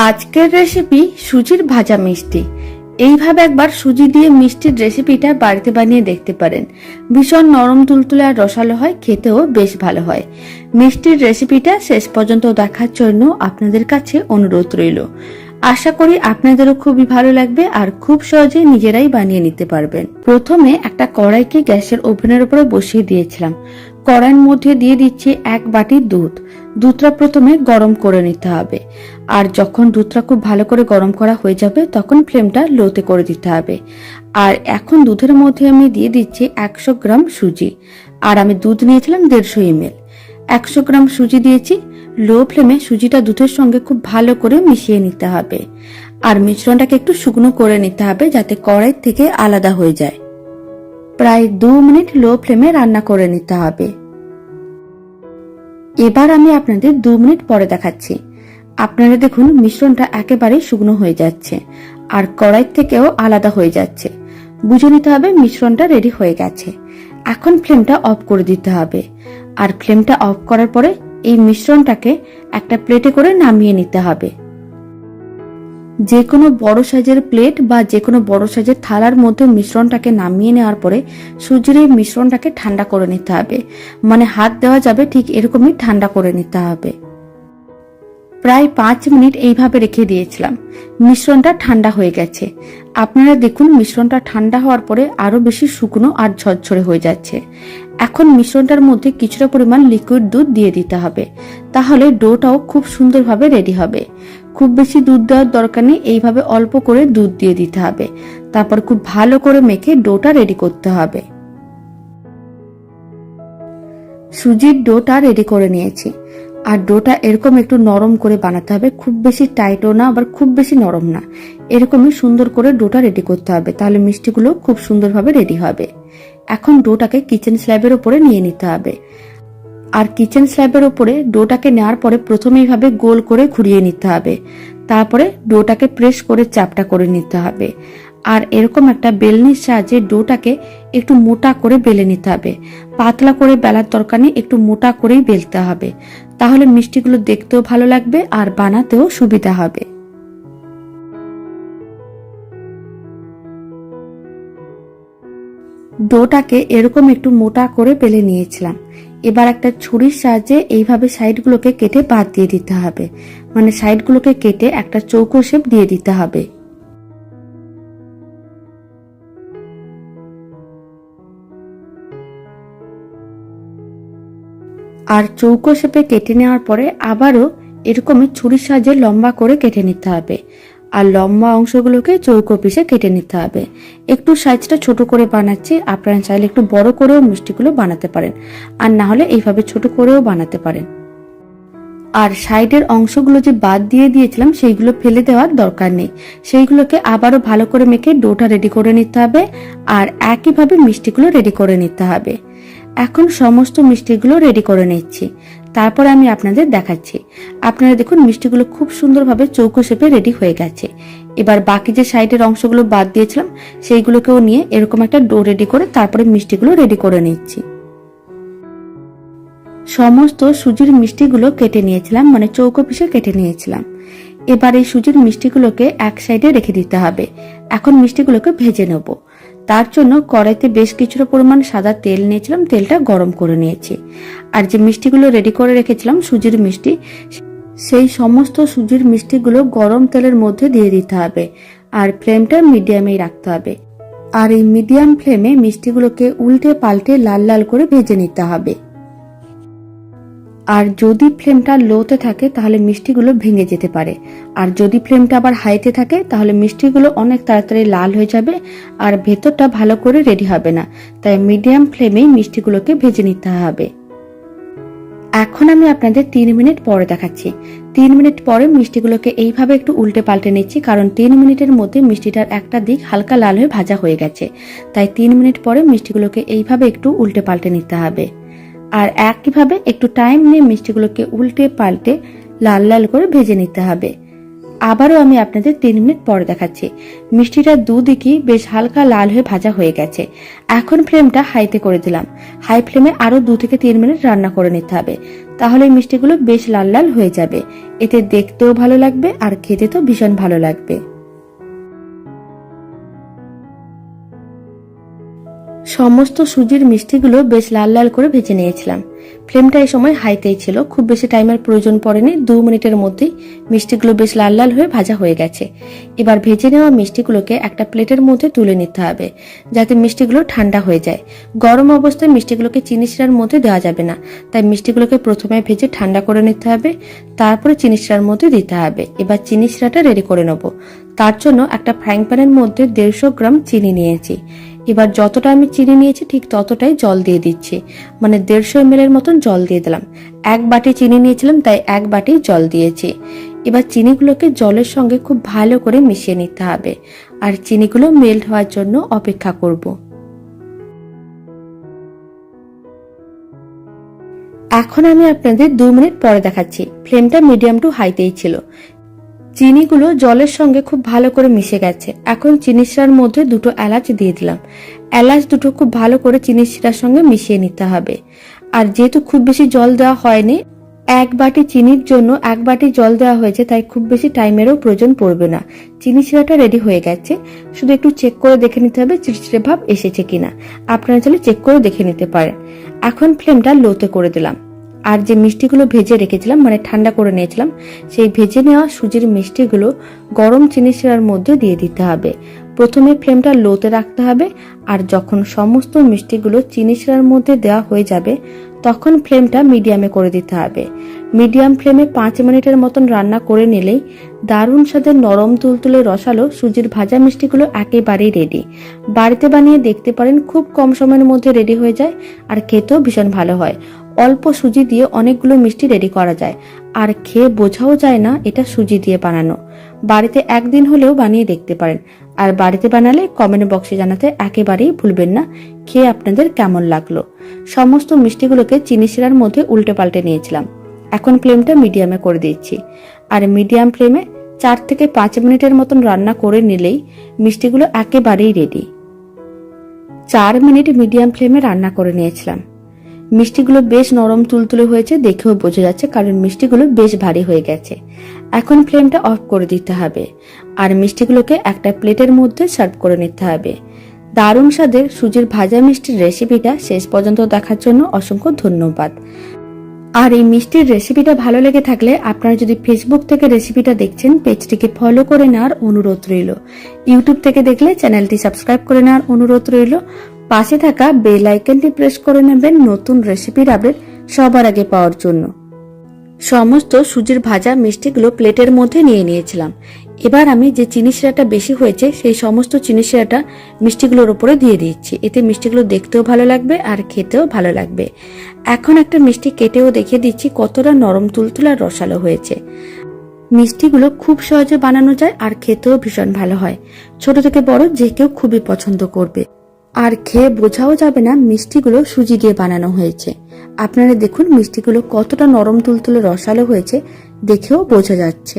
আজকের রেসিপি সুজির ভাজা মিষ্টি। এইভাবে একবার সুজি দিয়ে মিষ্টির রেসিপিটা বাড়িতে বানিয়ে দেখতে পারেন। ভীষণ নরম তুলতুলে আর রসালো হয়, খেতেও বেশ ভালো হয়। মিষ্টির রেসিপিটা শেষ পর্যন্ত দেখার জন্য আপনাদের কাছে অনুরোধ রইল। আশা করি আপনাদেরও খুবই ভালো লাগবে আর খুব সহজে নিজেরাই বানিয়ে নিতে পারবেন। প্রথমে একটা কড়াইকে গ্যাসের ওভেনের উপরে বসিয়ে দিয়েছিলাম। কড়াইয়ের মধ্যে দিয়ে দিচ্ছি 1 বাটি দুধ। দুধটা প্রথমে গরম করে নিতে হবে, আর যখন দুধটা খুব ভালো করে গরম করা হয়ে যাবে তখন ফ্লেমটা লোতে করে দিতে হবে। আর এখন দুধের মধ্যে আমি দিয়ে দিচ্ছি 100 গ্রাম সুজি, আর আমি দুধ নিয়েছিলাম 150 ml। 100 গ্রাম সুজি দিয়েছি। লো ফ্লেমে সুজিটা দুধের সঙ্গে খুব ভালো করে মিশিয়ে নিতে হবে, আর মিশ্রণটাকে একটু শুকনো করে নিতে হবে যাতে কড়াই থেকে আলাদা হয়ে যায়। প্রায় 2 মিনিট লো ফ্লেমে রান্না করে নিতে হবে। এবার আমি আপনাদের 2 মিনিট পরে দেখাচ্ছি। আপনারা দেখুন মিশ্রণটা একেবারেই শুকনো হয়ে যাচ্ছে আর কড়াই থেকেও আলাদা হয়ে যাচ্ছে। বুঝে নিতে হবে মিশ্রণটা রেডি হয়ে গেছে। এখন ফ্লেমটা অফ করে দিতে হবে, আর ফ্লেমটা অফ করার পরে এই মিশ্রণটাকে একটা প্লেটে করে নামিয়ে নিতে হবে। যে কোনো বড় সাইজের প্লেট বা যে কোনো বড় সাইজের থালার মধ্যে মিশ্রণটাকে নামিয়ে নেওয়ার পরে সুজির এই মিশ্রণটাকে ঠান্ডা করে নিতে হবে। মানে হাত দেওয়া যাবে ঠিক এরকমই ঠান্ডা করে নিতে হবে। প্রায় 5 মিনিট এইভাবে রেখে দিয়েছিলাম। মিশ্রণটা ঠান্ডা হয়ে গেছে। আপনারা দেখুন মিশ্রণটা ঠান্ডা হওয়ার পরে আরো বেশি শুকনো আর ঝরঝরে হয়ে যাচ্ছে। এখন মিশ্রণটার মধ্যে কিছুটা পরিমাণ লিকুইড দুধ দিয়ে দিতে হবে, তাহলে ডোটাও খুব সুন্দরভাবে রেডি হবে। খুব বেশি দুধ দেওয়ার দরকার নেই, এইভাবে অল্প করে দুধ দিয়ে দিতে হবে। তারপর খুব ভালো করে মেখে ডোটা রেডি করতে হবে। সুজির ডোটা রেডি করে নিয়েছি, আর ডোটা এরকম একটু নরম করে বানাতে হবে। খুব বেশি টাইটও না আবার খুব বেশি নরম না, এরকমই সুন্দর করে ডোটা রেডি করতে হবে, তাহলে মিষ্টিগুলো খুব সুন্দরভাবে রেডি হবে। এখন ডোটাকে কিচেন স্ল্যাবের উপরে নিয়ে নিতে হবে, আর কিচেন স্ল্যাবের উপরে ডোটাকে নেওয়ার পরে প্রথমে এইভাবে গোল করে ঘুরিয়ে নিতে হবে। তারপরে ডোটাকে প্রেস করে চাপটা করে নিতে হবে, আর এরকম একটা বেলনির সাহায্যে ডোটাকে একটু মোটা করে বেলে নিতে হবে। পাতলা করে বেলার দরকার নেই, একটু মোটা করেই বেলতে হবে, তাহলে মিষ্টিগুলো দেখতেও ভালো লাগবে আর বানাতেও সুবিধা হবে। ডোটাকে এরকম একটু মোটা করে বেলে নিয়েছিলাম। এবার একটা ছুরির সাহায্যে এইভাবে সাইডগুলোকে কেটে বাদ দিয়ে দিতে হবে। মানে সাইডগুলোকে কেটে একটা চৌকো শেপ দিয়ে দিতে হবে। আর চৌকো শেপে কেটে নেওয়ার পরে আবারও এরকমই ছুরির সাহায্যে লম্বা করে কেটে নিতে হবে, আর লম্বা অংশগুলোকে চৌকো পিসে কেটে নিতে হবে। একটু সাইজটা ছোট করে বানাচ্ছি, আপনারা চাইলে একটু বড় করেও মিষ্টিগুলো বানাতে পারেন, আর না হলে এইভাবে ছোট করেও বানাতে পারেন। আর সাইডের অংশগুলো যে বাদ দিয়ে দিয়েছিলাম সেইগুলো ফেলে দেওয়ার দরকার নেই, সেইগুলোকে আবারও ভালো করে মেখে ডোটা রেডি করে নিতে হবে, আর একইভাবে মিষ্টিগুলো রেডি করে নিতে হবে। এখন সমস্ত মিষ্টিগুলো রেডি করে নিচ্ছি, তারপর আমি আপনাদের দেখাচ্ছি। আপনারা দেখুন মিষ্টিগুলো খুব সুন্দরভাবে চৌকো শেপে রেডি হয়ে গেছে। এবার বাকি যে সাইডের অংশগুলো বাদ দিয়েছিলাম সেইগুলোকেও নিয়ে এরকম একটা ডো রেডি করে তারপরে মিষ্টিগুলো রেডি করে নিচ্ছি। সমস্ত সুজির মিষ্টিগুলো কেটে নিয়েছিলাম, মানে চৌকো পিসে কেটে নিয়েছিলাম। এবার এই সুজির মিষ্টিগুলোকে এক সাইডে রেখে দিতে হবে। এখন মিষ্টিগুলোকে ভেজে নেব। তার জন্য কড়াইতে বেশ কিছুটা পরিমাণ সাদা তেল নিয়েছিলাম, তেলটা গরম করে নিয়েছি। আর যে মিষ্টিগুলো রেডি করে রেখেছিলাম সুজির মিষ্টি, সেই সমস্ত সুজির মিষ্টিগুলো গরম তেলের মধ্যে দিয়ে দিতে হবে, আর ফ্লেমটা মিডিয়ামেই রাখতে হবে। আর এই মিডিয়াম ফ্লেমে মিষ্টিগুলোকে উল্টে পাল্টে লাল লাল করে ভেজে নিতে হবে। আর যদি ফ্লেমটা লোতে থাকে তাহলে মিষ্টিগুলো ভেঙে যেতে পারে, আর যদি ফ্লেমটা আবার হাইতে থাকে তাহলে মিষ্টিগুলো অনেক তাড়াতাড়ি লাল হয়ে যাবে আর ভেতরটা ভালো করে রেডি হবে না। তাই মিডিয়াম ফ্লেমেই মিষ্টিগুলোকে ভেজে নিতে হবে। এখন আমি আপনাদের 3 মিনিট পরে দেখাচ্ছি। 3 মিনিট পরে মিষ্টিগুলোকে এইভাবে একটু উল্টে পাল্টে নিচ্ছি, কারণ 3 মিনিটের মধ্যে মিষ্টিটার একটা দিক হালকা লাল হয়ে ভাজা হয়ে গেছে। তাই 3 মিনিট পরে মিষ্টিগুলোকে এইভাবে একটু উল্টে পাল্টে নিতে হবে। আর একইভাবে একটু টাইম নিয়ে মিষ্টিগুলোকে উল্টে পাল্টে লাল লাল করে ভেজে নিতে হবে। আবারও আমি আপনাদের 3 মিনিট পরে দেখাচ্ছি। মিষ্টিটা দুদিকই বেশ হালকা লাল হয়ে ভাজা হয়ে গেছে। এখন ফ্লেমটা হাইতে করে দিলাম। হাই ফ্লেমে আরো 2 থেকে 3 মিনিট রান্না করে নিতে হবে, তাহলে মিষ্টিগুলো বেশ লাল লাল হয়ে যাবে। এতে দেখতেও ভালো লাগবে আর খেতে তো ভীষণ ভালো লাগবে। সমস্ত সুজির মিষ্টিগুলো বেশ লাল লাল করে ভেজে নিয়েছিলাম। ফ্লেমটা এই সময় হাইতেই ছিল, খুব বেশি টাইমের প্রয়োজন পড়েনি। 2 মিনিটের মধ্যেই মিষ্টিগুলো বেশ লাল লাল হয়ে ভাজা হয়ে গেছে। এবার ভেজে নেওয়া মিষ্টিগুলোকে একটা প্লেটের মধ্যে তুলে নিতে হবে, যাতে মিষ্টিগুলো ঠান্ডা হয়ে যায়। গরম অবস্থায় মিষ্টিগুলোকে চিনি শিরার মধ্যে দেওয়া যাবে না, তাই মিষ্টিগুলোকে প্রথমে ভেজে ঠান্ডা করে নিতে হবে, তারপরে চিনি শিরার মধ্যে দিতে হবে। এবার চিনি শিরাটা রেডি করে নেব। তার জন্য একটা ফ্রাইং প্যানের মধ্যে 150 গ্রাম চিনি নিয়েছি। এবার যতটা আমি চিনি নিয়েছি ঠিক ততটাই জল দিয়ে দিচ্ছি, মানে 150 ml এর মতন জল দিয়ে দিলাম। 1 বাটি চিনি নিয়েছিলাম, তাই 1 বাটি জল দিয়েছি। এবার চিনিগুলোকে জলের সঙ্গে খুব ভালো করে মিশিয়ে নিতে হবে, আর চিনিগুলো মেল্ট হওয়ার জন্য অপেক্ষা করব। এখন আমি আপনাদের 2 মিনিট পরে দেখাচ্ছি। ফ্লেমটা মিডিয়াম টু হাইতেই ছিল। চিনিগুলো জলের সঙ্গে খুব ভালো করে মিশে গেছে। এখন চিনি শিরার মধ্যে 2টো এলাচ দিয়ে দিলাম। এলাচ 2টো খুব ভালো করে চিনি শিরার সঙ্গে মিশিয়ে নিতে হবে। আর যেহেতু খুব বেশি জল দেওয়া হয়নি, 1 বাটি চিনির জন্য 1 বাটি জল দেওয়া হয়েছে, তাই খুব বেশি টাইমেরও প্রয়োজন পড়বে না। চিনি শিরাটা রেডি হয়ে গেছে, শুধু একটু চেক করে দেখে নিতে হবে চিড়চিড়ে ভাব এসেছে কিনা। আপনারা চাইলে চেক করে দেখে নিতে পারেন। এখন ফ্লেমটা লোতে করে দিলাম। আর যে মিষ্টিগুলো ভেজে রেখেছিলাম, মানে ঠান্ডা করে নিয়েছিলাম, সেই ভেজে নেওয়া সুজির মিষ্টিগুলো গরম চিনি শিরার মধ্যে দিয়ে দিতে হবে। প্রথমে ফ্লেমটা লোতে রাখতে হবে, আর যখন সমস্ত মিষ্টিগুলো চিনি শিরার মধ্যে দেওয়া হয়ে যাবে, তখন ফ্লেমটা মিডিয়ামে করে দিতে হবে। মিডিয়াম ফ্লেমে 5 মিনিটের মতন রান্না করে নিলেই দারুণ স্বাদের নরম তুলতুলে রসালো সুজির ভাজা মিষ্টিগুলো একেবারেই রেডি। বাড়িতে বানিয়ে দেখতে পারেন, খুব কম সময়ের মধ্যে রেডি হয়ে যায় আর খেতেও ভীষণ ভালো হয়। অল্প সুজি দিয়ে অনেকগুলো মিষ্টি রেডি করা যায়, আর খেয়ে বোঝাও যায় না এটা সুজি দিয়ে বানানো। বাড়িতে একদিন হলেও বানিয়ে দেখতে পারেন, আর বাড়িতে বানালে কমেন্ট বক্সে জানাতে একেবারেই ভুলবেন না খেয়ে আপনাদের কেমন লাগলো। সমস্ত মিষ্টিগুলোকে চিনি শিরার মধ্যে উল্টে পাল্টে নিয়েছিলাম। এখন ফ্লেমটা মিডিয়ামে করে দিচ্ছি, আর মিডিয়াম ফ্লেমে 4 থেকে 5 মিনিটের মতন রান্না করে নিলেই মিষ্টিগুলো একেবারেই রেডি। 4 মিনিট মিডিয়াম ফ্লেমে রান্না করে নিয়েছিলাম। মিষ্টিগুলো বেশ নরম তুলতুলে হয়েছে, দেখেও বোঝা যাচ্ছে, কারণ মিষ্টিগুলো বেশ ভারী হয়ে গেছে। এখন ফ্লেমটা অফ করে দিতে হবে, আর মিষ্টিগুলোকে একটা প্লেটের মধ্যে সার্ভ করে নিতে হবে। দারুণ স্বাদের সুজির ভাজা মিষ্টির রেসিপিটা শেষ পর্যন্ত দেখার জন্য অসংখ্য ধন্যবাদ। আর এই মিষ্টির রেসিপিটা ভালো লেগে থাকলে আপনারা যদি ফেসবুক থেকে রেসিপিটা দেখছেন, পেজটিকে ফলো করে নেওয়ার অনুরোধ রইল। ইউটিউব থেকে দেখলে চ্যানেলটি সাবস্ক্রাইব করে নেওয়ার অনুরোধ রইল। পাশে থাকা বেল আইকনটি প্রেস করে নেবেন নতুন রেসিপির আপডেট সবার আগে পাওয়ার জন্য। সমস্ত সুজির ভাজা মিষ্টিগুলো প্লেটের মধ্যে নিয়ে নিয়েছিলাম। এবার আমি যে চিনি শিরাটা বেশি হয়েছে, সেই সমস্ত চিনি শিরাটা মিষ্টিগুলোর উপরে দিয়ে দিচ্ছি। এতে মিষ্টিগুলো দেখতেও ভালো লাগবে আর খেতেও ভালো লাগবে। এখন একটা মিষ্টি কেটেও দেখিয়ে দিচ্ছি কতটা নরম তুলতুলে আর রসালো হয়েছে। মিষ্টিগুলো খুব সহজে বানানো যায় আর খেতেও ভীষণ ভালো হয়। ছোট থেকে বড় যে কেউ খুবই পছন্দ করবে, আর খেয়ে বোঝাও যাবে না মিষ্টিগুলো সুজি দিয়ে বানানো হয়েছে। আপনারা দেখুন মিষ্টিগুলো কতটা নরম তুলতুলে রসালো হয়েছে, দেখেও বোঝা যাচ্ছে।